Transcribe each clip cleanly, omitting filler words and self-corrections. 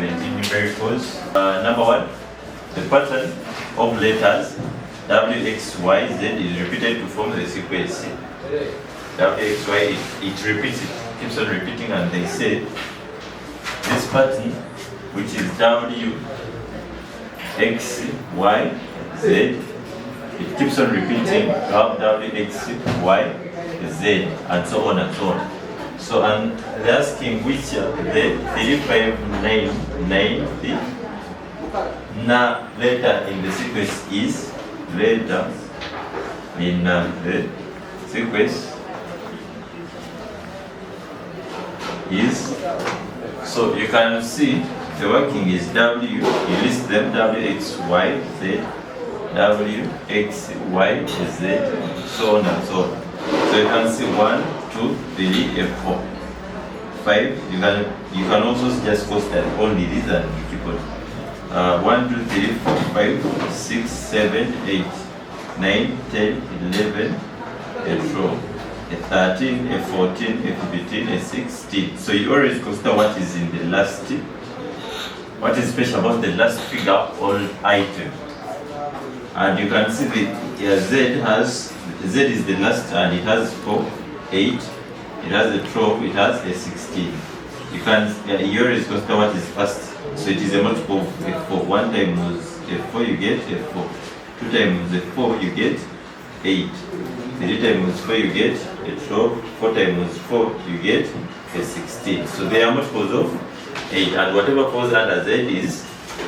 17 numericals. Number 1, the pattern of letters W, X, Y, Z is repeated to form the sequence. W, X, Y, it repeats, it keeps on repeating, and they say this pattern, which is W, X, Y, Z, it keeps on repeating W, X, Y, Z, and so on and so on. So, and they're asking which the 3, 5, 9, 9, the letter in the sequence is letter in the sequence is. So you can see the working is W, you list them W, X, Y, Z, W, X, Y, Z, so on and so on. So you can see 1, 2, 3, 4, 5. You can also just post that only these and you keep on. 1, 2, 3, 4, 5, 6, 7, 8, 9, 10, 11, 12, 13, 14, 15, 16. So you always consider what is in the last. What is special about the last figure or item. And you can see the Z is the last, and it has 4, 8, it has a 12, it has a 16. You always consider what is first. So it is a multiple of F4. 1 times F4 you get F4. 2 times F4 you get 8. 3 times 4 you get a 12. 4 times 4 you get a 16. So they are multiples of 8, and whatever falls under Z is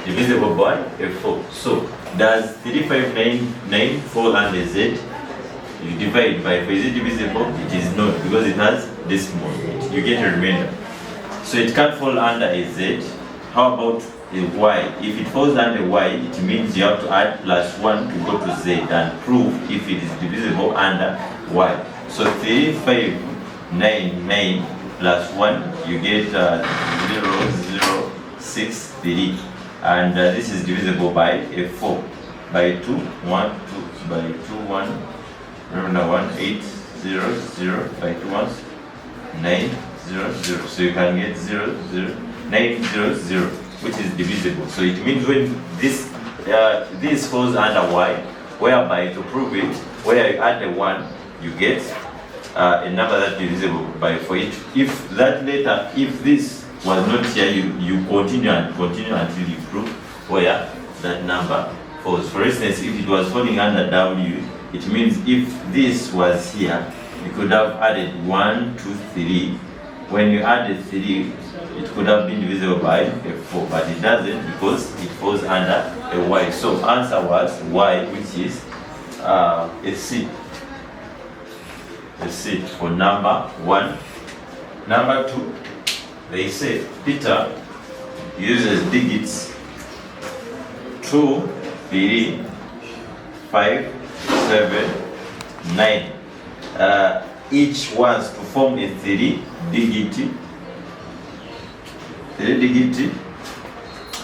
divisible by F4. So does 3, 5, 9 fall under Z? You divide by 4. Is it divisible? It is not, because it has decimal. You get a remainder. So it can't fall under a Z. How about a Y? If it falls under Y, it means you have to add +1 to go to Z and prove if it is divisible under Y. So 3, 5, 9, 9 plus 1, you get 0, 0, 6, 3. And this is divisible by a 4. By 2, 1, 2, by 2, 1, remember 1, 8, 0, 0, by 2 ones, 9, 0, 0. So you can get 0, 0, 9, 0, 0, which is divisible. So it means when this falls under Y, whereby to prove it, where you add a 1, you get a number that is divisible by 4. If that letter, if this was not here, you continue and continue until you prove where that number falls. For instance, if it was falling under W, it means if this was here, you could have added 1, 2, 3. When you added 3, it could have been divisible by a 4, but it doesn't because it falls under a Y. So answer was Y, which is a C. A C for number 1. Number 2, they say Peter uses digits 2, 3, 5, 7, 9. Each wants to form a 3-digit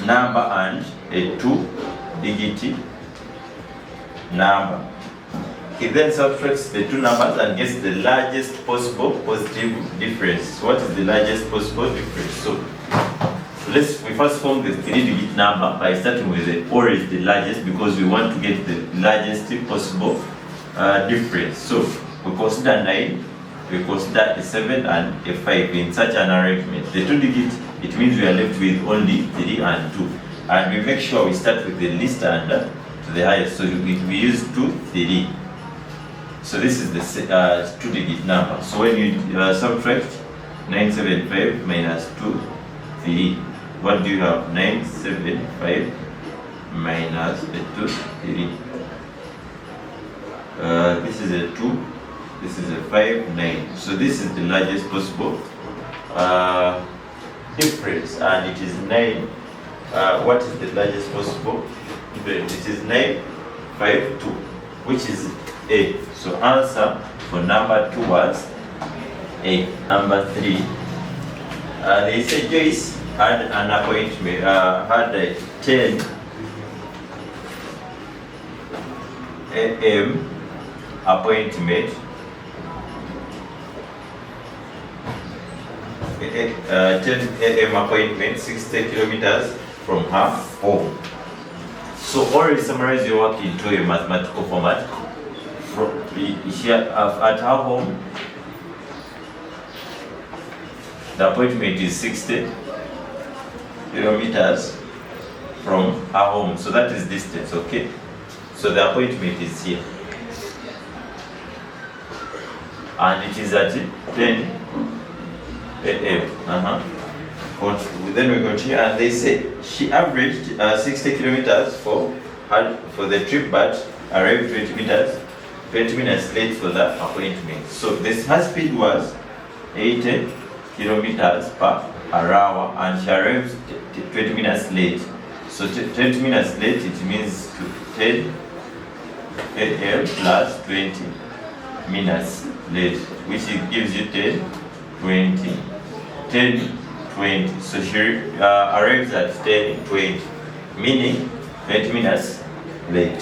number and a 2-digit number. He then subtracts the two numbers and gets the largest possible positive difference. What is the largest possible difference? So we first form the 3-digit number by starting with the orange, the largest, because we want to get the largest possible difference. So we consider 9, we consider a 7 and a 5 in such an arrangement. The 2-digit, it means we are left with only 3 and 2. And we make sure we start with the least and to the highest. So we use 2, 3. So this is the 2-digit number. So when you subtract 975 minus 2, 3, what do you have? 975 minus 2, 3. This is a 2, this is a 5, 9. So this is the largest possible difference, and it is 9. What is the largest possible difference? It is 9, 5, 2, which is A. So answer for number 2 was A. Number 3, they say Joyce had an appointment, had a 10 a.m. appointment 10 a.m. appointment, 60 kilometers from her home. So already summarize your work into a mathematical format. Here at her home, the appointment is 60 kilometers from her home. So that is distance, okay? So the appointment is here. And it is at 10 a.m. Then we continue, and they say she averaged 60 kilometers for the trip, but arrived 20 minutes late for the appointment. So her speed was 80 kilometers per hour, and she arrived 20 minutes late. So 20 minutes late, it means 10 a.m. plus 20 minutes late, which gives you 10, 20. So she arrives at 10:20, meaning 20 minutes late.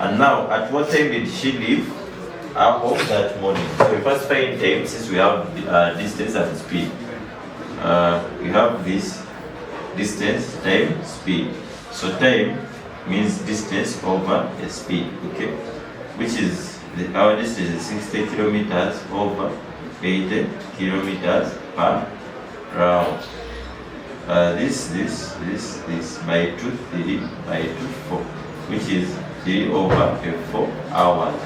And now, at what time did she leave our home that morning? So we first find time, since we have distance and speed. We have this distance, time, speed. So time means distance over the speed, okay? Which is, our distance is 60 kilometers over 80 kilometers per hour. This by 2, 3 by 2, 4, which is 3 over 4 hours.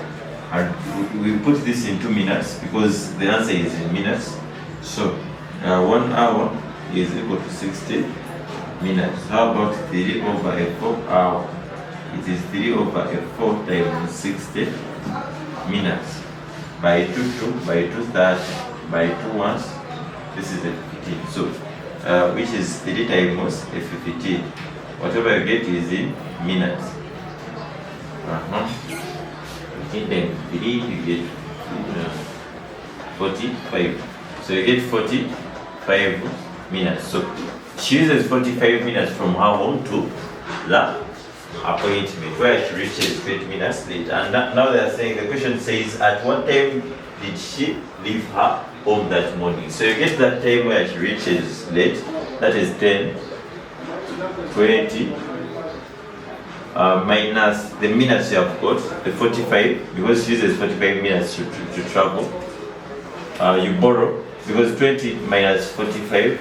And we put this into minutes because the answer is in minutes. So 1 hour is equal to 60 minutes. How about 3 over 4 hour? It is 3 over 4 times 60 minutes. By 2, 2, by 2, 30, by 2 once, this is a 15. So, which is 3 times a 15. Whatever you get is in minutes. 15 times 3, you get 45. So you get 45 minutes. So she uses 45 minutes from her home to the appointment, where she reaches 20 minutes late. And now they are saying, the question says, at what time did she leave her home that morning? So you get that time where she reaches late, that is 10:20 minus the minutes you have got, the 45, because she uses 45 minutes to travel. You borrow, because 20 minus 45,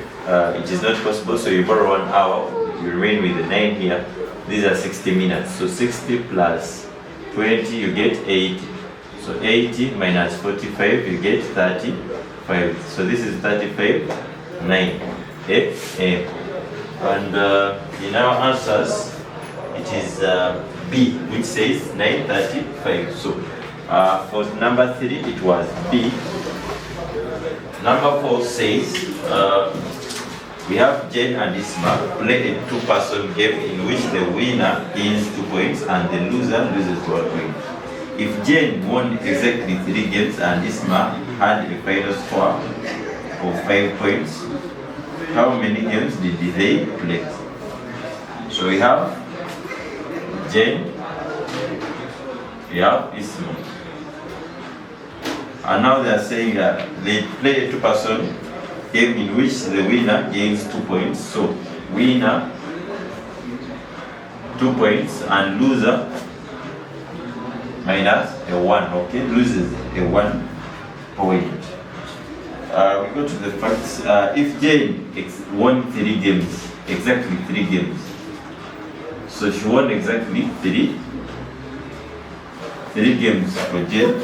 it is not possible, so you borrow 1 hour, you remain with the 9 here. These are 60 minutes. So 60 plus 20, you get 80. So 80 minus 45, you get 35. So this is 35, 9 a.m. And in our answers, it is B, which says 9:35. So for number 3, it was B. Number 4 says, we have Jane and Isma play a 2-person game in which the winner gains 2 points and the loser loses 1 point. If Jane won exactly 3 games and Isma had a final score of 5 points, how many games did they play? So we have Jane, we have Isma. And now they are saying that they play a 2-person game in which the winner gains 2 points. So winner 2 points and loser minus a 1, okay? Loses a 1 point. We go to the facts. If Jane won 3 games, exactly 3 games. So she won exactly 3 games for Jane.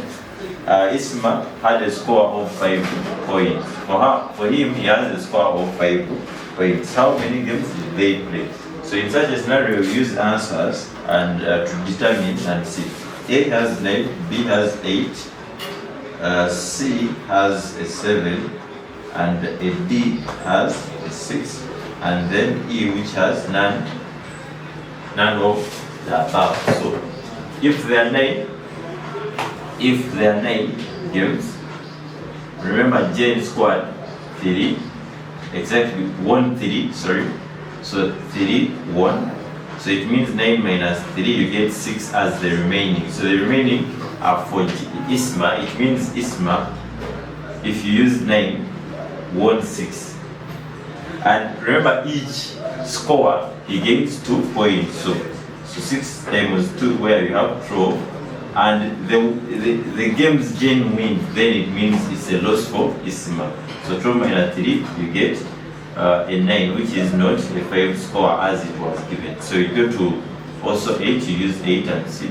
Isma had a score of 5 points. For him, he has a score of 5 points. How many games did they play? So in such a scenario, we use answers and to determine and see. A has 9, B has 8, C has a 7, and a D has a 6, and then E, which has none of the above. So if there are 9 games, remember Jane scored 3, exactly 1, 3, sorry. So 3, 1. So it means 9 minus 3, you get 6 as the remaining. So the remaining are for Isma. It means Isma, if you use 9 won 6. And remember, each scorer, he gains 2 points. So 6 times 2, where you have 12. And the game's Jane wins, then it means it's a loss for Isma. So 12 minus 3, you get a 9, which is not a 5 score as it was given. So you go to also 8, you use 8 and C.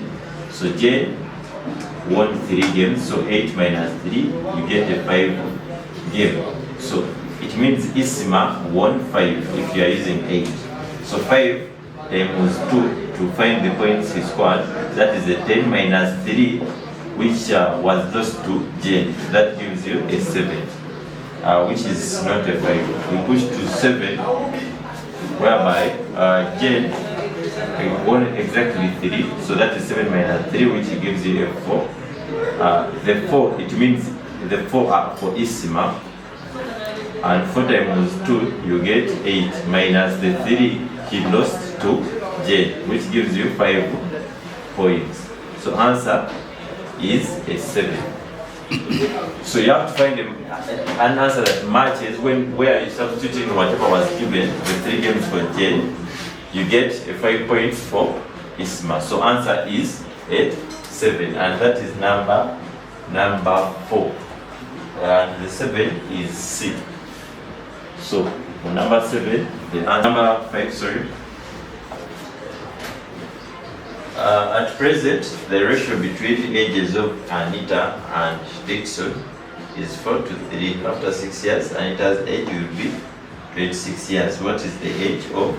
So Jane won 3 games, so 8 minus 3, you get a 5 game. So it means Isma won 5 if you are using 8. So 5 times 2 to find the points he scored, that is a 10 minus 3, which was lost to Jane. That gives you a 7, which is not a 5. We push to 7, whereby Jane won exactly 3, so that is 7 minus 3, which gives you a 4. The 4, it means the 4 are for Isma, and 4 times 2, you get 8 minus the 3 he lost to Jane, which gives you 5 points. So answer is a 7. So you have to find an answer that matches where you substituting whatever was given, the 3 games for Jane, you get a 5 points for Isma. So answer is a 7, and that is number 4. And the 7 is C. So for number 7, number 5, sorry. At present, the ratio between the ages of Anita and Dixon is 4 to 3. After 6 years, Anita's age will be 26 years. What is the age of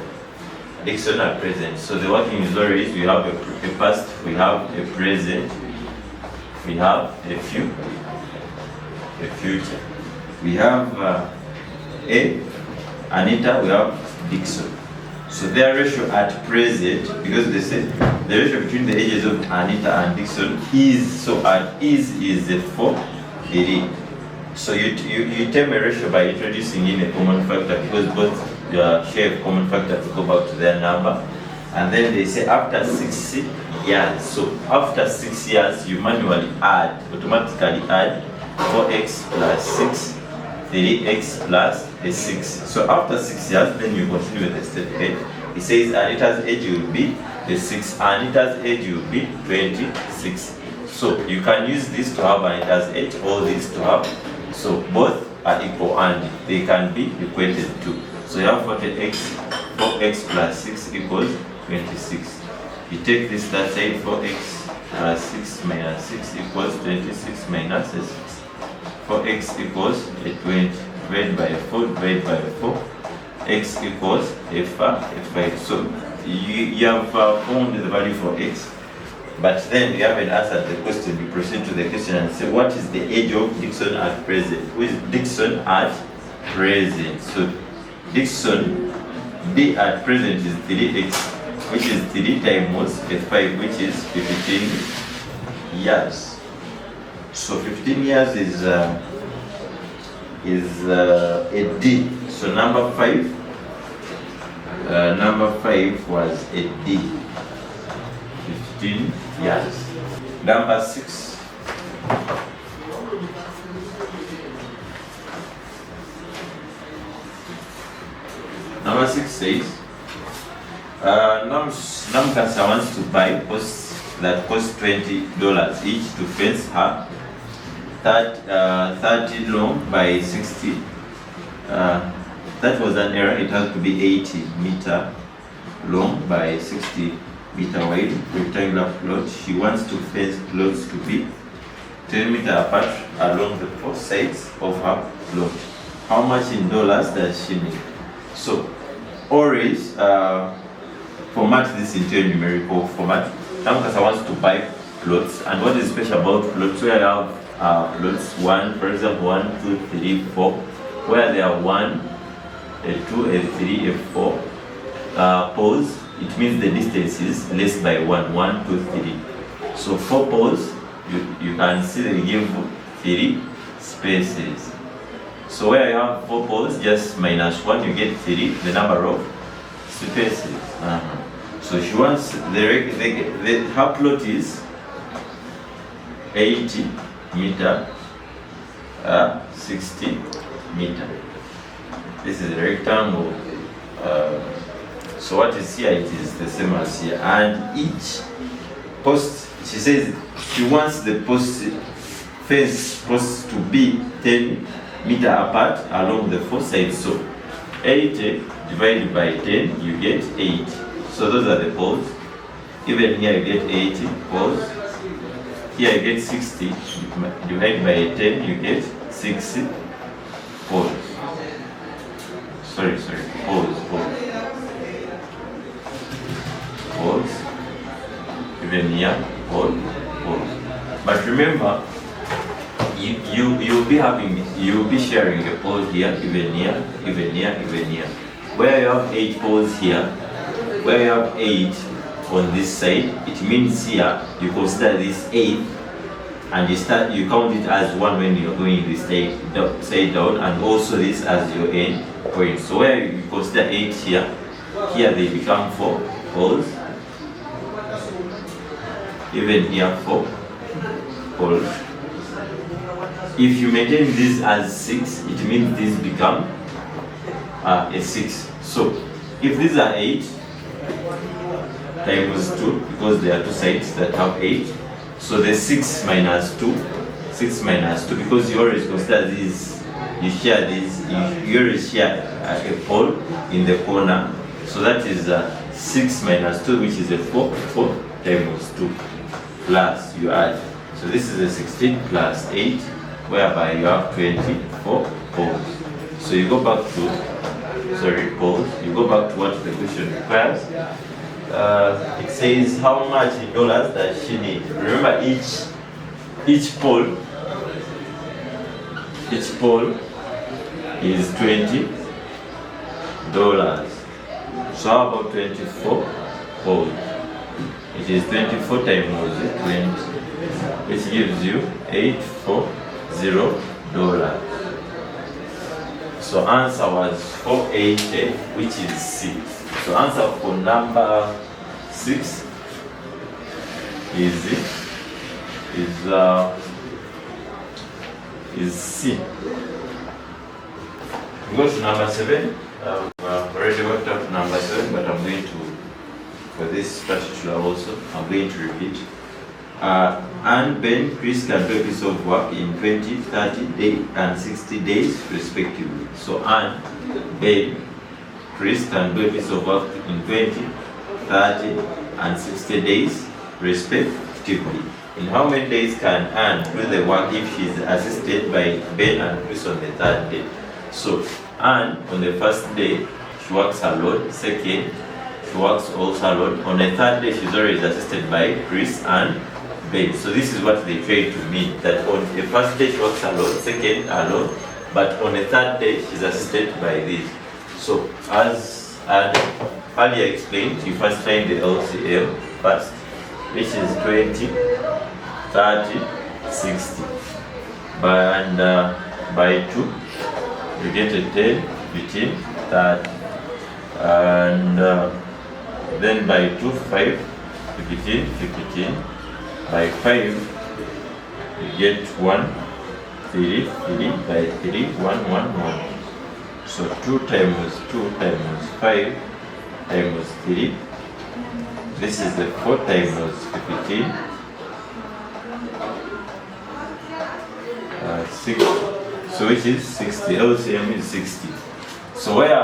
Dixon at present? So the working is always, we have a past, we have a present, we have a future. We have Anita, we have Dixon. So their ratio at present, because they say the ratio between the ages of Anita and Dixon is, so at is a 4, 3. So you term a ratio by introducing in a common factor, because both share a common factor to go back to their number. And then they say after 6 years. So after 6 years, you manually automatically add 4x plus 6, 3x plus a 6. So after 6 years, then you continue with the step 8. It says Anita's age will be the 6, Anita's age will be 26. So you can use this to have Anita's age or this to have. So both are equal and they can be equated to. So you have 4x plus 6 equals 26. You take this that side, 4x plus 6 minus 6 equals 26 minus a 6. 4x equals a 20, divided by 4, divided by 4, x equals a 5. So you have found the value for x, but then you haven't answered the question. You proceed to the question and say, what is the age of Dixon at present? Who is Dixon at present? So Dixon, D at present is 3x, which is 3 times a 5, which is 15 years. So 15 years is a D. So number 5 was a D. 15 years. Number 6. Number 6 says, Namkasa wants to buy posts that cost $20 each to fence her 30 long by 60. That was an error. It has to be 80 meter long by 60 meter wide rectangular plot. She wants to fence plots to be 10 meters apart along the 4 sides of her plot. How much in dollars does she need? So always format this into a numerical format. Namkasa wants to buy plots, and what is special about plots? Where I have plots 1, for example, 1, 2, 3, 4, where there are 1, a 2, a 3, a 4 poles, it means the distance is less by 1, 1, 2, 3. So 4 poles, you can see they give 3 spaces. So where you have 4 poles, just minus 1, you get 3, the number of spaces. So she wants, her plot is 80 meter, 60 meter. This is a rectangle. So what is here, it is the same as here. And each post, she says she wants the fence posts to be 10 meters apart along the four sides. So 80 divided by 10, you get 8. So those are the poles. Even here you get 80 poles. Here you get 60 divided by 10, you get 60 poles. Sorry, poles. Even here, poles. But remember, you'll be sharing a pole here, even here. Where you have 8 poles here, where you have 8 on this side, it means here you consider this 8 and you count it as 1 when you're going this side down, and also this as your end point. So where you consider 8 here they become 4 poles. Even here 4 poles. If you maintain this as 6, it means this become a 6. So if these are 8 times 2, because there are two sides that have 8, so the 6 minus 2, because you always consider this, you share this, you always share a pole in the corner. So that is 6 minus 2, which is a 4 times 2, plus you add. So this is a 16 plus 8, whereby you have 24 poles. So you go back to, poles, you go back to what the question requires. It says how much in dollars does she need. Remember, each pole is $20. So how about 24 poles? It is 24 times 20, which gives you $840. So answer was 480, which is C. So answer for number 6 is C. We go to number 7. I've already worked out number 7, but I'm going to, for this particular also, I'm going to repeat. And Ben, Chris can do a piece of work in 20, 30 days and 60 days respectively. So Anne, Ben, Chris can do a piece of work in 20, 30 and 60 days respectively. In how many days can Anne do the work if she is assisted by Ben and Chris on the 3rd day? So Anne, on the 1st day, she works alone. Second, she works also alone. On the 3rd day, she's always assisted by Chris and Ben. So this is what they try to mean, that on the 1st day she works alone, second alone, but on the 3rd day she's assisted by this. So as earlier explained, you first find the LCM first, which is 20, 30, 60. By 2, you get a 10, 15, 30. And then by 2, 5, 15, 15. By 5, you get 1, 3, 3, by 3, 1, 1, 1. So 2 times 5 times 3. This is the 4 times 15. 6. So which is 60. LCM is 60. So where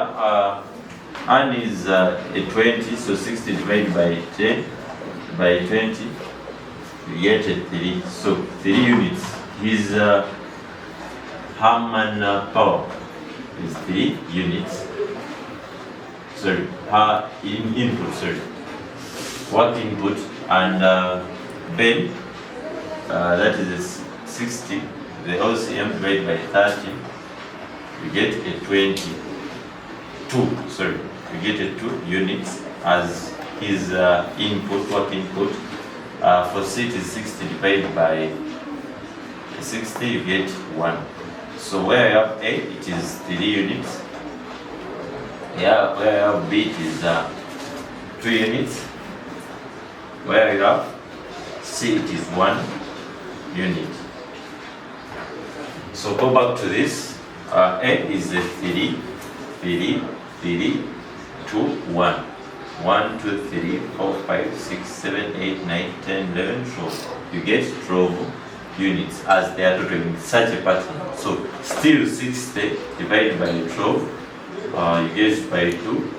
Anne is a 20, so 60 divided by 10 by 20. You get a 3, so 3 units. His Hammond power is 3 units. Sorry, input. Work input, and Ben, that is 60. The LCM divided by 30. You get a 22. You get a 2 units as his work input. For C it is 60 divided by 60, you get 1. So where you have A, it is 3 units. Yeah, where you have B, it is 2 units. Where you have C, it is 1 unit. So go back to this. A is a 3, 3, 3, 2, 1. 1, 2, 3, 4, 5, 6, 7, 8, 9, 10, 11, 12. You get 12 units as they are totaling such a pattern. So still 60 divided by 12, you get by 2,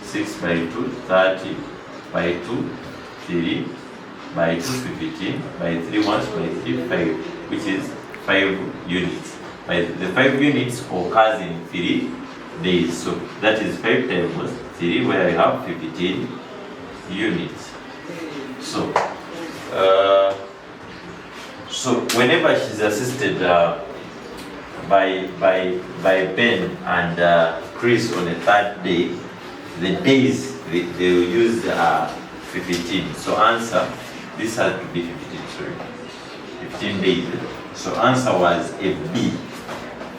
6 by 2, 30 by 2, 3 by 2, 15 by 3 once by 3, 5, which is 5 units. The 5 units occurs in 3 days. So that is 5 times 3, where you have 15 units. So whenever she's assisted by Ben and Chris on the 3rd day, the days they will use 15. So answer, this has to be 15, sorry, 15 days. So answer was a B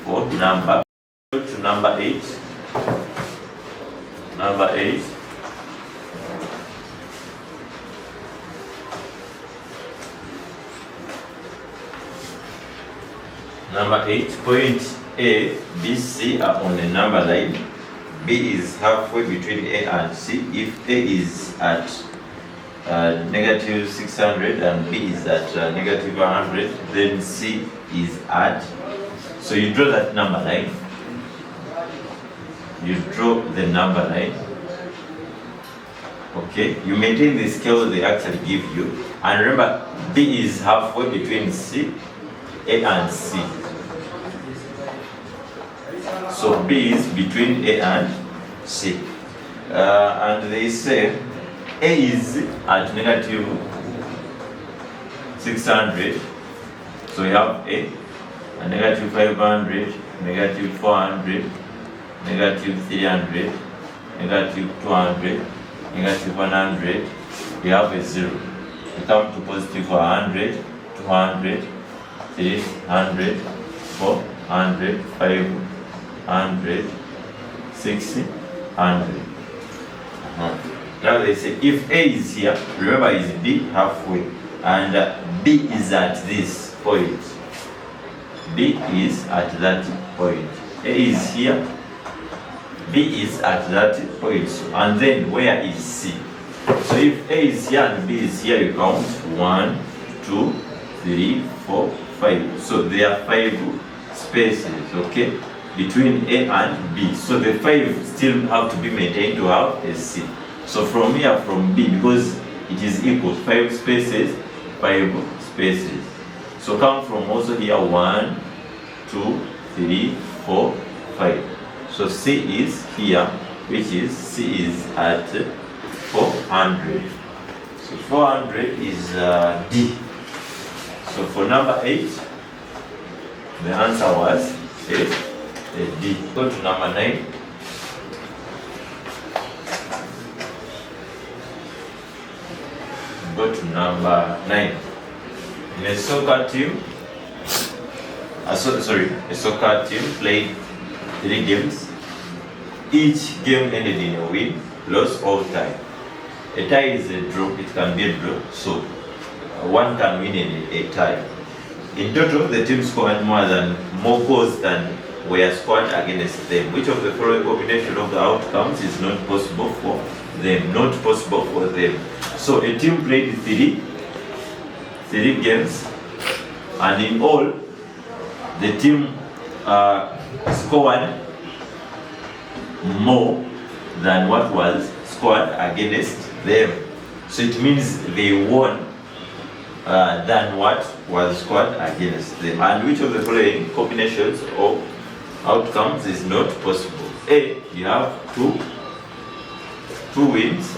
for number. Go to number 8. Number 8. Number 8, point A, B, C are on the number line. B is halfway between A and C. If A is at negative 600 and B is at negative 100, then C is at. So you draw that number line. You draw the number line. Okay, you maintain the scale they actually give you. And remember, B is halfway between C, A and C. So B is between A and C. And they say A is at negative 600. So you have A, and negative 500, negative 400, negative 300, negative 200, negative 100. You have a 0. You come to positive 100, 200, 300, 400, 500, 600. Now they say if A is here, remember is B halfway, and B is at this point. B is at that point. A is here, B is at that point. And then where is C? So if A is here and B is here, you count 1, 2, 3, 4, 5. So there are 5 spaces, okay, between A and B. So the 5 still have to be maintained to have a C. So from here, from B, because it is equal, 5 spaces, 5 spaces. So come from also here 1, 2, 3, 4, 5. So C is here, which is C is at 400. So 400 is D. So for number 8, the answer was a D. Go to number 9. Go to number 9. In a soccer team, a soccer team played 3 games. Each game ended in a win, loss, or tie. A tie is a draw. It can be a draw. So one can win a tie. In total, the team scored more goals than were scored against them. Which of the following combination of the outcomes is not possible for them? Not possible for them. So a team played 3 games, and in all, the team scored more than what was scored against them. So it means they won than what was scored against them. And which of the following combinations of outcomes is not possible? A, you have 2 wins,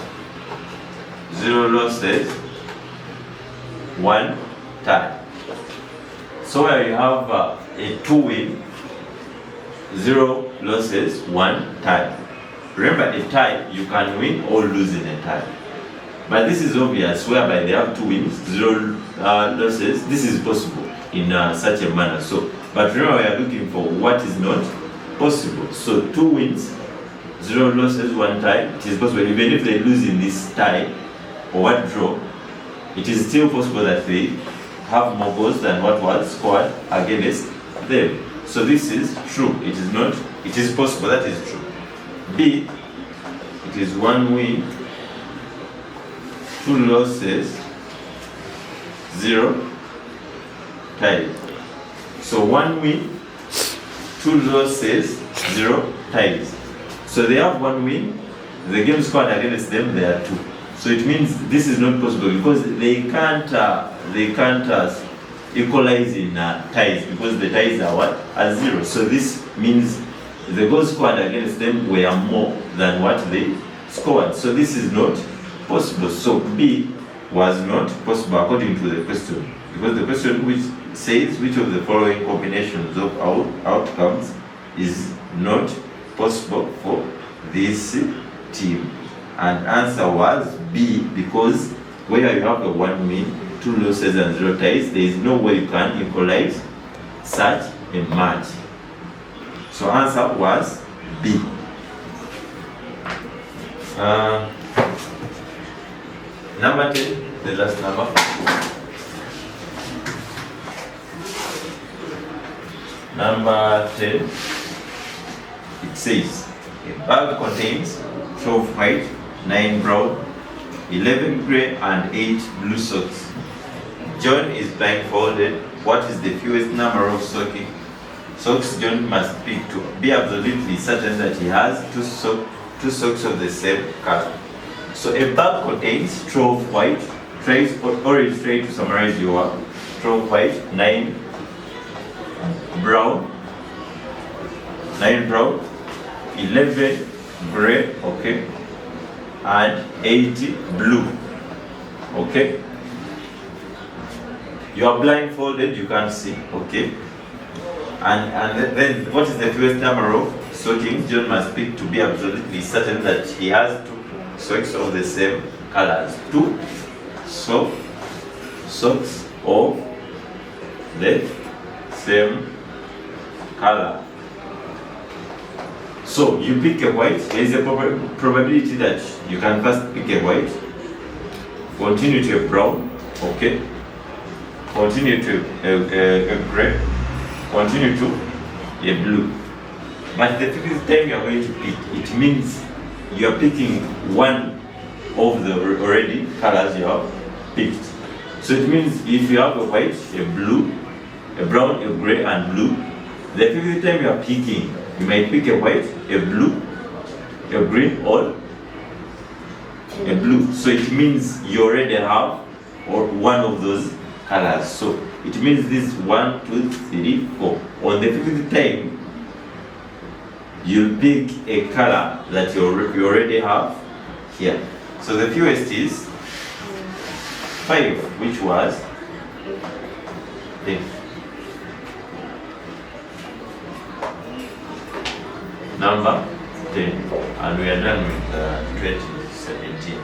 0 losses, 1 tie. So where you have a 2 win, 0 losses, 1 tie. Remember, a tie, you can win or lose in a tie. But this is obvious, whereby they have 2 wins, 0 losses. This is possible in such a manner. So, but remember, we are looking for what is not possible. So 2 wins, 0 losses, 1 tie. It is possible, even if they lose in this tie or one draw, it is still possible that they have more goals than what was scored against them. So this is true. It is not. It is possible. That is true. B, it is 1 win, 2 losses, 0 ties. So 1 win, 2 losses, 0 ties. So they have 1 win, the game scored against them they are 2. So it means this is not possible because they can't equalize in ties because the ties are what? Are 0. So this means the goals scored against them were more than what they scored. So this is not possible. So B was not possible according to the question, because the question which says which of the following combinations of outcomes is not possible for this team, and answer was B, because where you have a 1 win, 2 losses and 0 ties, there is no way you can equalize such a match. So answer was B. Number 10, the last number. Number 10, it says a bag contains 12 white, 9 brown, 11 grey and 8 blue socks. John is blindfolded. What is the fewest number of socks John must pick to be absolutely certain that he has two socks of the same color? So a bag contains 12 white, try to summarize your work. 12 white, 9 brown, 11 grey, okay, and 8 blue, okay. You are blindfolded, you can't see, okay. And then what is the fewest number of stockings John must pick to be absolutely certain that he has 2 socks of the same colors? 2 socks of the same color. So you pick a white. There is a probability that you can first pick a white, continue to a brown, okay, continue to a gray, continue to a blue. But the fifth time you are going to pick, it means you are picking one of the already colors you have picked. So it means if you have a white, a blue, a brown, a gray and blue, the fifth time you are picking, you might pick a white, a blue, a green or a blue. So it means you already have or one of those colors. So it means this 1, 2, 3, 4. On the fifth time, you'll pick a color that you already have here. So the fewest is 5, which was this. Number 10, and we are done with 2017.